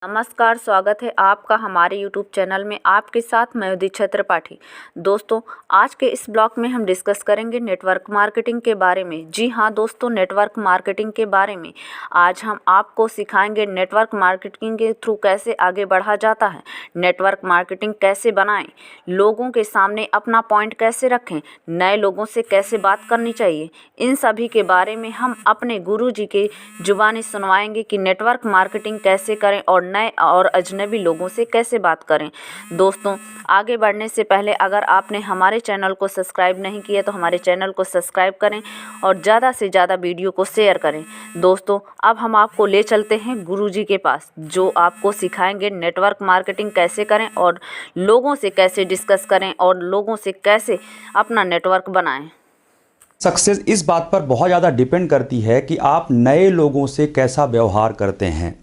नमस्कार, स्वागत है आपका हमारे यूट्यूब चैनल में। आपके साथ मैं दीक्षा त्रिपाठी। दोस्तों, आज के इस ब्लॉग में हम डिस्कस करेंगे नेटवर्क मार्केटिंग के बारे में। जी हाँ दोस्तों, नेटवर्क मार्केटिंग के बारे में आज हम आपको सिखाएंगे। नेटवर्क मार्केटिंग के थ्रू कैसे आगे बढ़ा जाता है, नेटवर्क मार्केटिंग कैसे बनाएं, लोगों के सामने अपना पॉइंट कैसे रखें, नए लोगों से कैसे बात करनी चाहिए, इन सभी के बारे में हम अपने गुरुजी के जुबानी सुनवाएंगे कि नेटवर्क मार्केटिंग कैसे करें और नए और अजनबी लोगों से कैसे बात करें। दोस्तों, आगे बढ़ने से पहले अगर आपने हमारे चैनल को सब्सक्राइब नहीं किया तो हमारे चैनल को सब्सक्राइब करें और ज़्यादा से ज़्यादा वीडियो को शेयर करें। दोस्तों, अब हम आपको ले चलते हैं गुरुजी के पास, जो आपको सिखाएंगे नेटवर्क मार्केटिंग कैसे करें और लोगों से कैसे डिस्कस करें और लोगों से कैसे अपना नेटवर्क बनाएं। सक्सेस इस बात पर बहुत ज़्यादा डिपेंड करती है कि आप नए लोगों से कैसा व्यवहार करते हैं,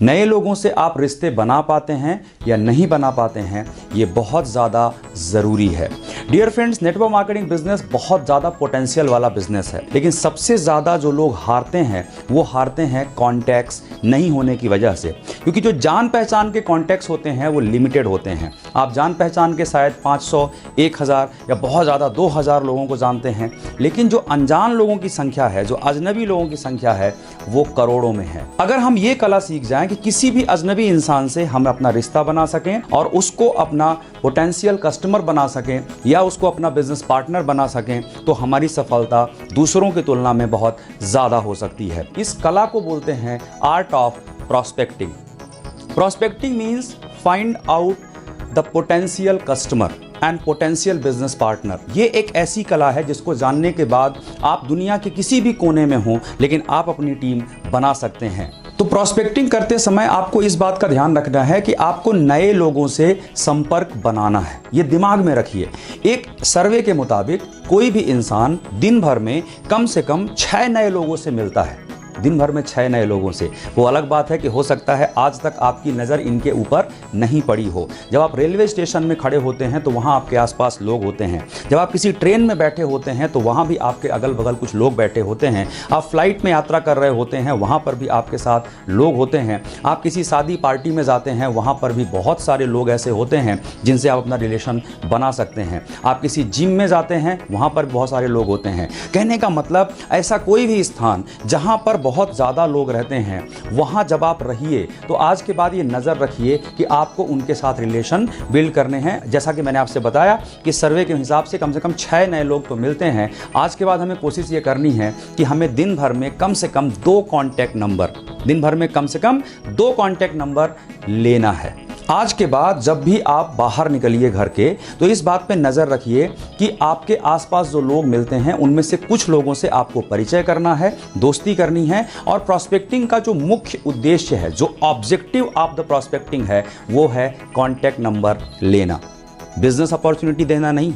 नए लोगों से आप रिश्ते बना पाते हैं या नहीं बना पाते हैं, ये बहुत ज़्यादा ज़रूरी है। Dear friends, network marketing business बहुत ज़्यादा पोटेंशियल वाला बिजनेस है, लेकिन सबसे ज़्यादा जो लोग हारते हैं वो हारते हैं कॉन्टैक्ट्स नहीं होने की वजह से, क्योंकि जो जान पहचान के कॉन्टैक्ट्स होते हैं वो लिमिटेड होते हैं। आप जान पहचान के शायद 500, 1000 या बहुत ज़्यादा 2000 लोगों को जानते हैं, लेकिन जो अनजान लोगों की संख्या है, जो अजनबी लोगों की संख्या है, वो करोड़ों में है। अगर हम ये कला सीख जाएं कि किसी भी अजनबी इंसान से हम अपना रिश्ता बना सकें और उसको अपना पोटेंशियल कस्टमर बना सकें या उसको अपना बिजनेस पार्टनर बना सकें, तो हमारी सफलता दूसरों की तुलना में बहुत ज़्यादा हो सकती है। इस कला को बोलते हैं art of prospecting. Prospecting means find out the potential customer and potential business partner. ये एक ऐसी कला है जिसको जानने के बाद आप दुनिया के किसी भी कोने में हों, लेकिन आप अपनी टीम बना सकते हैं। तो प्रॉस्पेक्टिंग करते समय आपको इस बात का ध्यान रखना है कि आपको नए लोगों से संपर्क बनाना है। ये दिमाग में रखिए। एक सर्वे के मुताबिक कोई भी इंसान दिन भर में कम से कम 6 नए लोगों से मिलता है। दिन भर में 6 नए लोगों से। वो अलग बात है कि हो सकता है आज तक आपकी नज़र इनके ऊपर नहीं पड़ी हो। जब आप रेलवे स्टेशन में खड़े होते हैं तो वहाँ आपके आसपास लोग होते हैं। जब आप किसी ट्रेन में बैठे होते हैं तो वहाँ भी आपके अगल बगल कुछ लोग बैठे होते हैं। आप फ्लाइट में यात्रा कर रहे होते हैं, वहाँ पर भी आपके साथ लोग होते हैं। आप किसी शादी पार्टी में जाते हैं, वहाँ पर भी बहुत सारे लोग ऐसे होते हैं जिनसे आप अपना रिलेशन बना सकते हैं। आप किसी जिम में जाते हैं, वहाँ पर बहुत सारे लोग होते हैं। कहने का मतलब, ऐसा कोई भी स्थान जहाँ पर बहुत ज़्यादा लोग रहते हैं, वहाँ जब आप रहिए तो आज के बाद ये नज़र रखिए कि आपको उनके साथ रिलेशन बिल्ड करने हैं। जैसा कि मैंने आपसे बताया कि सर्वे के हिसाब से कम 6 नए लोग तो मिलते हैं। आज के बाद हमें कोशिश ये करनी है कि हमें दिन भर में कम से कम 2 कॉन्टैक्ट नंबर लेना है। आज के बाद जब भी आप बाहर निकलिए घर के, तो इस बात पे नज़र रखिए कि आपके आसपास जो लोग मिलते हैं उनमें से कुछ लोगों से आपको परिचय करना है, दोस्ती करनी है। और प्रॉस्पेक्टिंग का जो मुख्य उद्देश्य है, जो ऑब्जेक्टिव ऑफ द प्रॉस्पेक्टिंग है, वो है कॉन्टैक्ट नंबर लेना। बिजनेस अपॉर्चुनिटी देना नहीं,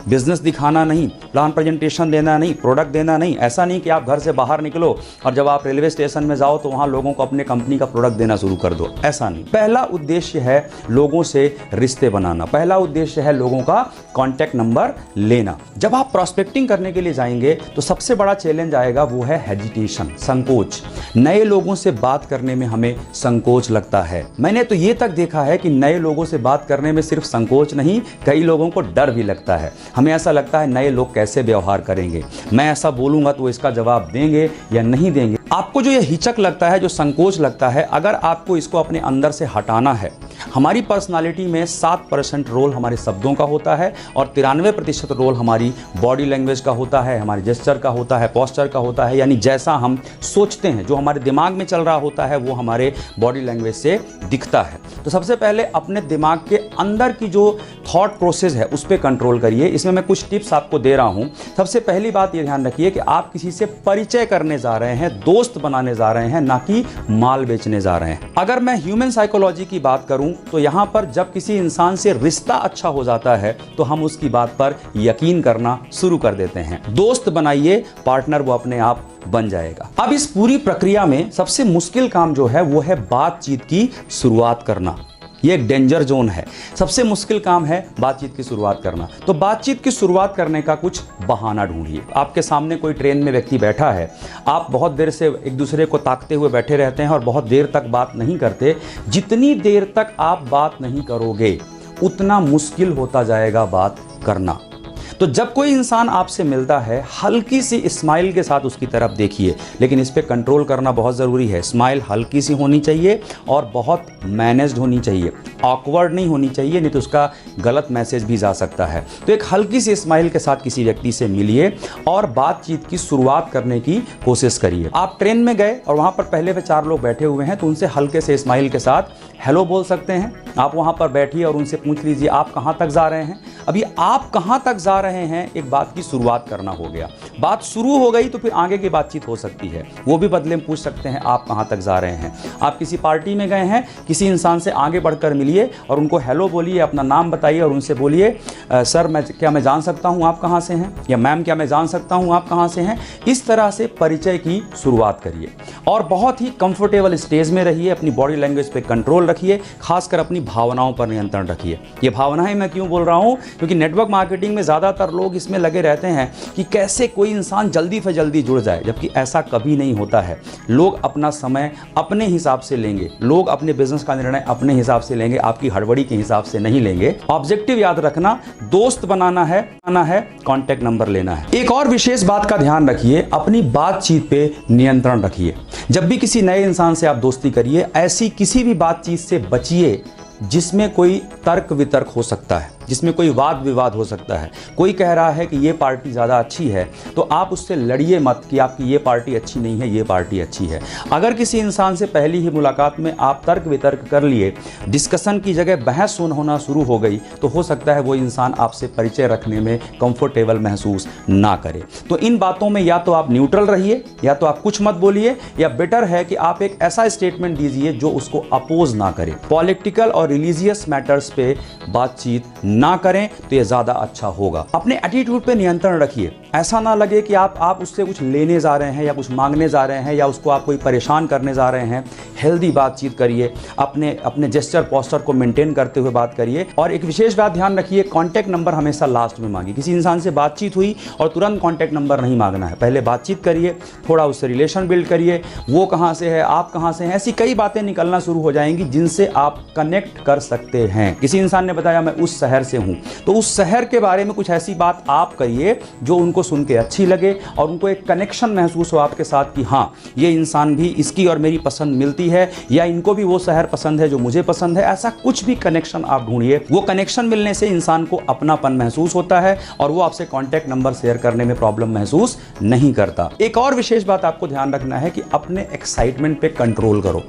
बिजनेस दिखाना नहीं, प्लान प्रेजेंटेशन देना नहीं, प्रोडक्ट देना नहीं। ऐसा नहीं कि आप घर से बाहर निकलो और जब आप रेलवे स्टेशन में जाओ तो वहाँ लोगों को अपने कंपनी का प्रोडक्ट देना शुरू कर दो। ऐसा नहीं। पहला उद्देश्य है लोगों से रिश्ते बनाना, पहला उद्देश्य है लोगों का कॉन्टैक्ट नंबर लेना। जब आप प्रॉस्पेक्टिंग करने के लिए जाएंगे तो सबसे बड़ा चैलेंज आएगा, वो है हेजिटेशन, संकोच। नए लोगों से बात करने में हमें संकोच लगता है। मैंने तो ये तक देखा है कि नए लोगों से बात करने में सिर्फ संकोच नहीं, कई लोगों को डर भी लगता है। हमें ऐसा लगता है नए लोग कैसे व्यवहार करेंगे, मैं ऐसा बोलूंगा तो इसका जवाब देंगे या नहीं देंगे। आपको जो ये हिचक लगता है, जो संकोच लगता है, अगर आपको इसको अपने अंदर से हटाना है। हमारी पर्सनालिटी में 7% रोल हमारे शब्दों का होता है और 93% रोल हमारी बॉडी लैंग्वेज का होता है, हमारे जेस्चर का होता है, पोस्चर का होता है। यानी जैसा हम सोचते हैं, जो हमारे दिमाग में चल रहा होता है, वो हमारे बॉडी लैंग्वेज से दिखता है। तो सबसे पहले अपने दिमाग के अंदर की जो थॉट प्रोसेस है उस पर कंट्रोल करिए। इसमें मैं कुछ टिप्स आपको दे रहा हूं। सबसे पहली बात ये ध्यान रखिए कि आप किसी से परिचय करने जा रहे हैं, दोस्त बनाने जा रहे हैं, ना कि माल बेचने जा रहे हैं। अगर मैं ह्यूमन साइकोलॉजी की बात करूं तो यहां पर जब किसी इंसान से रिश्ता अच्छा हो जाता है तो हम उसकी बात पर यकीन करना शुरू कर देते हैं। दोस्त बनाइए, पार्टनर वो अपने आप बन जाएगा। अब इस पूरी प्रक्रिया में सबसे मुश्किल काम जो है वो है बातचीत की शुरुआत करना। ये एक डेंजर जोन है। सबसे मुश्किल काम है बातचीत की शुरुआत करना। तो बातचीत की शुरुआत करने का कुछ बहाना ढूंढिए। आपके सामने कोई ट्रेन में व्यक्ति बैठा है, आप बहुत देर से एक दूसरे को ताकते हुए बैठे रहते हैं और बहुत देर तक बात नहीं करते। जितनी देर तक आप बात नहीं करोगे उतना मुश्किल होता जाएगा बात करना। तो जब कोई इंसान आपसे मिलता है, हल्की सी स्माइल के साथ उसकी तरफ देखिए, लेकिन इस पे कंट्रोल करना बहुत ज़रूरी है। स्माइल हल्की सी होनी चाहिए और बहुत मैनेज्ड होनी चाहिए, ऑकवर्ड नहीं होनी चाहिए, नहीं तो उसका गलत मैसेज भी जा सकता है। तो एक हल्की सी स्माइल के साथ किसी व्यक्ति से मिलिए और बातचीत की शुरुआत करने की कोशिश करिए। आप ट्रेन में गए और वहाँ पर पहले पे 4 लोग बैठे हुए हैं, तो उनसे हल्के से स्माइल के साथ हेलो बोल सकते हैं। आप वहाँ पर बैठिए और उनसे पूछ लीजिए आप कहाँ तक जा रहे हैं। अभी आप कहाँ तक जा रहे हैं एक बात की शुरुआत करना हो गया। बात शुरू हो गई तो फिर आगे की बातचीत हो सकती है, वो भी बदले में पूछ सकते हैं आप कहाँ तक जा रहे हैं। आप किसी पार्टी में गए हैं, किसी इंसान से आगे बढ़कर मिलिए और उनको हेलो बोलिए, अपना नाम बताइए और उनसे बोलिए सर क्या मैं जान सकता हूँ आप कहाँ से हैं, या मैम क्या मैं जान सकता हूँ आप कहाँ से हैं। इस तरह से परिचय की शुरुआत करिए और बहुत ही कंफर्टेबल स्टेज में रहिए। अपनी बॉडी लैंग्वेज पे कंट्रोल रखिए, खासकर अपनी भावनाओं पर नियंत्रण रखिए। ये भावनाएं मैं क्यों बोल रहा हूँ, क्योंकि नेटवर्क मार्केटिंग में ज़्यादातर लोग इसमें लगे रहते हैं कि कैसे कोई इंसान जल्दी से जल्दी जुड़ जाए, जबकि ऐसा कभी नहीं होता है। लोग अपना समय अपने हिसाब से लेंगे, लोग अपने बिजनेस का निर्णय अपने हिसाब से लेंगे, आपकी हड़बड़ी के हिसाब से नहीं लेंगे। ऑब्जेक्टिव याद रखना, दोस्त बनाना है, कॉन्टैक्ट नंबर लेना है। एक और विशेष बात का ध्यान रखिए, अपनी बातचीत पे नियंत्रण रखिए। जब भी किसी नए इंसान से आप दोस्ती करिए, ऐसी किसी भी बातचीत से बचिए जिसमें कोई तर्क वितर्क हो सकता है, जिसमें कोई वाद विवाद हो सकता है। कोई कह रहा है कि ये पार्टी ज़्यादा अच्छी है, तो आप उससे लड़िए मत कि आपकी ये पार्टी अच्छी नहीं है, ये पार्टी अच्छी है। अगर किसी इंसान से पहली ही मुलाकात में आप तर्क वितर्क कर लिए, डिस्कशन की जगह बहस होना शुरू हो गई, तो हो सकता है वो इंसान आपसे परिचय रखने में कंफर्टेबल महसूस ना करे। तो इन बातों में या तो आप न्यूट्रल रहिए, या तो आप कुछ मत बोलिए, या बेटर है कि आप एक ऐसा स्टेटमेंट दीजिए जो उसको अपोज ना करे। पॉलिटिकल और रिलीजियस मैटर्स पे बातचीत ना करें तो ये ज्यादा अच्छा होगा। अपने एटीट्यूड पे नियंत्रण रखिए। ऐसा ना लगे कि आप उससे कुछ लेने जा रहे हैं या कुछ मांगने जा रहे हैं या उसको आप कोई परेशान करने जा रहे हैं। हेल्दी बातचीत करिए, अपने जेस्चर पोस्चर को मेंटेन करते हुए बात करिए। और एक विशेष बात ध्यान रखिए, कॉन्टैक्ट नंबर हमेशा लास्ट में मांगिए। किसी इंसान से बातचीत हुई और तुरंत कॉन्टैक्ट नंबर नहीं मांगना है, पहले बातचीत करिए, थोड़ा उससे रिलेशन बिल्ड करिए। वो कहाँ से है, आप कहाँ से हैं, ऐसी कई बातें निकलना शुरू हो जाएंगी जिनसे आप कनेक्ट कर सकते हैं। किसी इंसान ने बताया मैं उस शहर से हूं, तो उस शहर के बारे में कुछ ऐसी बात आप करिए जो उनको सुन के अच्छी लगे और उनको एक कनेक्शन महसूस हो आपके साथ कि हाँ, ये इंसान भी, इसकी और मेरी पसंद मिलती है, या इनको भी वो शहर पसंद है जो मुझे पसंद है। ऐसा कुछ भी कनेक्शन आप ढूंढिए। वो कनेक्शन मिलने से इंसान को अपनापन महसूस होता है और वो आपसे कॉन्टैक्ट नंबर शेयर करने में प्रॉब्लम महसूस नहीं करता। एक और विशेष बात आपको ध्यान रखना है कि अपने एक्साइटमेंट पे कंट्रोल करो,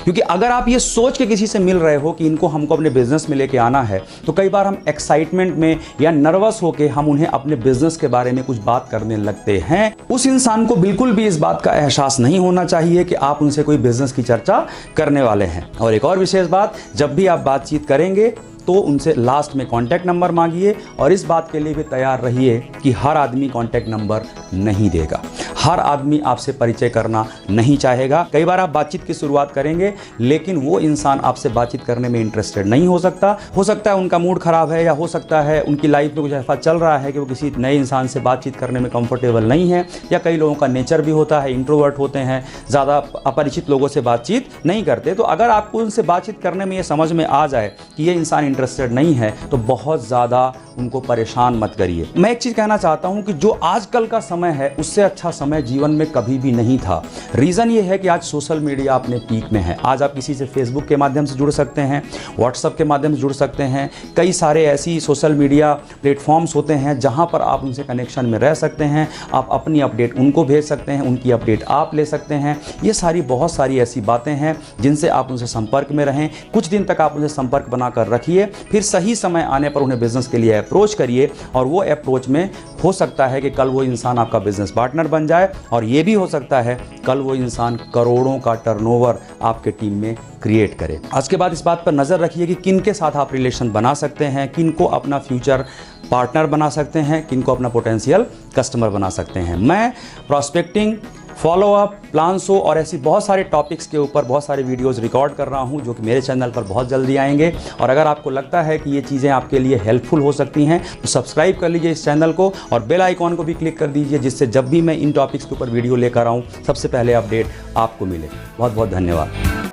क्योंकि अगर आप ये सोच के किसी से मिल रहे हो कि हमको अपने बिजनेस में लेके आना है, तो कई बार हम एक्साइटमेंट में या नर्वस होके हम उन्हें अपने बिजनेस के बारे में कुछ बात करने लगते हैं। उस इंसान को बिल्कुल भी इस बात का एहसास नहीं होना चाहिए कि आप उनसे कोई बिजनेस की चर्चा करने वाले हैं। और एक और विशेष बात, जब भी आप बातचीत करेंगे तो उनसे लास्ट में कॉन्टैक्ट नंबर मांगिए और इस बात के लिए भी तैयार रहिए कि हर आदमी कॉन्टैक्ट नंबर नहीं देगा, हर आदमी आपसे परिचय करना नहीं चाहेगा। कई बार आप बातचीत की शुरुआत करेंगे लेकिन वो इंसान आपसे बातचीत करने में इंटरेस्टेड नहीं हो सकता है उनका मूड खराब है, या हो सकता है उनकी लाइफ में कुछ ऐसा चल रहा है कि वो किसी नए इंसान से बातचीत करने में कंफर्टेबल नहीं है, या कई लोगों का नेचर भी होता है, इंट्रोवर्ट होते हैं, ज़्यादा अपरिचित लोगों से बातचीत नहीं करते। तो अगर आपको उनसे बातचीत करने में ये समझ में आ जाए कि ये इंसान इंटरेस्टेड नहीं है, तो बहुत ज़्यादा उनको परेशान मत करिए। मैं एक चीज़ कहना चाहता हूं कि जो आजकल का समय है उससे अच्छा समय जीवन में कभी भी नहीं था। रीज़न ये है कि आज सोशल मीडिया अपने पीक में है। आज आप किसी से फेसबुक के माध्यम से जुड़ सकते हैं, व्हाट्सएप के माध्यम से जुड़ सकते हैं। कई सारे ऐसी सोशल मीडिया प्लेटफॉर्म्स होते हैं जहां पर आप उनसे कनेक्शन में रह सकते हैं। आप अपनी अपडेट उनको भेज सकते हैं, उनकी अपडेट आप ले सकते हैं। ये बहुत सारी ऐसी बातें हैं जिनसे आप उनसे संपर्क में रहें। कुछ दिन तक आप उनसे संपर्क बनाकर रखिए, फिर सही समय आने पर उन्हें बिजनेस के लिए अप्रोच करिए, और वो अप्रोच में हो सकता है कि कल वो इंसान आपका बिजनेस पार्टनर बन जाए, और ये भी हो सकता है कल वो इंसान करोड़ों का टर्नओवर आपके टीम में क्रिएट करे। आज के बाद इस बात पर नज़र रखिए कि किन के साथ आप रिलेशन बना सकते हैं, किन को अपना फ्यूचर पार्टनर बना सकते हैं, किन को अपना पोटेंशियल कस्टमर बना सकते हैं। मैं प्रॉस्पेक्टिंग, फॉलोअप, प्लान शो और ऐसी बहुत सारे टॉपिक्स के ऊपर बहुत सारे वीडियोस रिकॉर्ड कर रहा हूं जो कि मेरे चैनल पर बहुत जल्दी आएंगे। और अगर आपको लगता है कि ये चीज़ें आपके लिए हेल्पफुल हो सकती हैं तो सब्सक्राइब कर लीजिए इस चैनल को और बेल आइकॉन को भी क्लिक कर दीजिए, जिससे जब भी मैं इन टॉपिक्स के ऊपर वीडियो लेकर आऊँ सबसे पहले अपडेट आपको मिले। बहुत बहुत धन्यवाद।